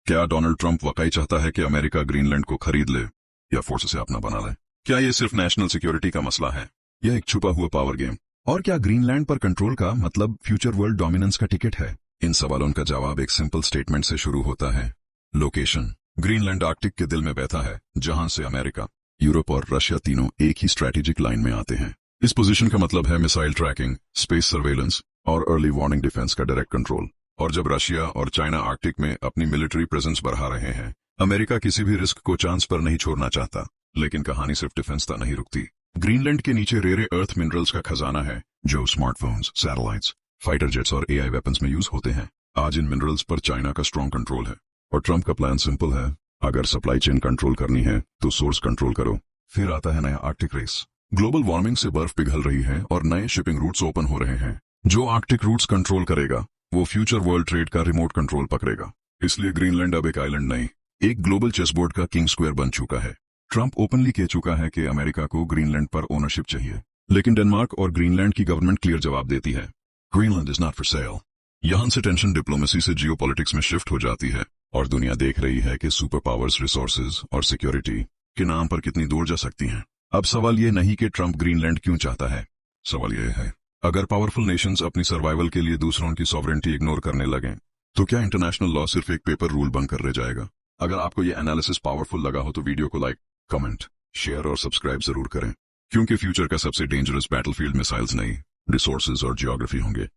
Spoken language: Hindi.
क्या डोनाल्ड ट्रंप वाकई चाहता है कि अमेरिका ग्रीनलैंड को खरीद ले या फोर्स से अपना बना ले? क्या ये सिर्फ नेशनल सिक्योरिटी का मसला है? यह एक छुपा हुआ पावर गेम? और क्या ग्रीनलैंड पर कंट्रोल का मतलब फ्यूचर वर्ल्ड डोमिनेंस का टिकट है? इन सवालों का जवाब एक सिंपल स्टेटमेंट से शुरू होता है। लोकेशन। ग्रीनलैंड आर्कटिक के दिल में बैठा है, जहां से अमेरिका, यूरोप और रशिया तीनों एक ही स्ट्रेटेजिक लाइन में आते हैं। इस पोजीशन का मतलब है मिसाइल ट्रैकिंग, स्पेस सर्वेलेंस और अर्ली वार्निंग डिफेंस का डायरेक्ट कंट्रोल। और जब रशिया और चाइना आर्कटिक में अपनी मिलिट्री प्रेजेंस बढ़ा रहे हैं, अमेरिका किसी भी रिस्क को चांस पर नहीं छोड़ना चाहता। लेकिन कहानी सिर्फ डिफेंस तक नहीं रुकती। ग्रीनलैंड के नीचे रेरे अर्थ मिनरल्स का खजाना है, जो स्मार्टफोन्स, सैटेलाइट्स, फाइटर जेट्स और एआई वेपन्स में यूज होते हैं। आज इन मिनरल्स पर चाइना का स्ट्रॉन्ग कंट्रोल है और ट्रंप का प्लान सिंपल है। अगर सप्लाई चेन कंट्रोल करनी है तो सोर्स कंट्रोल करो। फिर आता है नया आर्कटिक रेस। ग्लोबल वार्मिंग से बर्फ पिघल रही है और नए शिपिंग रूट्स ओपन हो रहे हैं। जो आर्कटिक रूट्स कंट्रोल करेगा वो फ्यूचर वर्ल्ड ट्रेड का रिमोट कंट्रोल पकड़ेगा। इसलिए ग्रीनलैंड अब एक आइलैंड नहीं, एक ग्लोबल चेसबोर्ड का किंग स्क्वायर बन चुका है। ट्रंप ओपनली कह चुका है कि अमेरिका को ग्रीनलैंड पर ओनरशिप चाहिए, लेकिन डेनमार्क और ग्रीनलैंड की गवर्नमेंट क्लियर जवाब देती है, Greenland is not for sale. यहां से टेंशन डिप्लोमेसी से जियोपॉलिटिक्स में शिफ्ट हो जाती है और दुनिया देख रही है कि सुपर पावर्स रिसोर्सेज और सिक्योरिटी के नाम पर कितनी दूर जा सकती हैं। अब सवाल यह नहीं कि ट्रंप ग्रीनलैंड क्यों चाहता है, सवाल यह है, अगर पावरफुल नेशंस अपनी सर्वाइवल के लिए दूसरों की सॉवरेंटी इग्नोर करने लगें, तो क्या इंटरनेशनल लॉ सिर्फ एक पेपर रूल बनकर रह जाएगा? अगर आपको यह एनालिसिस पावरफुल लगा हो तो वीडियो को लाइक, कमेंट, शेयर और सब्सक्राइब जरूर करें, क्योंकि फ्यूचर का सबसे डेंजरस बैटलफील्ड मिसाइल्स नहीं, रिसोर्सेज और जियोग्राफी होंगे।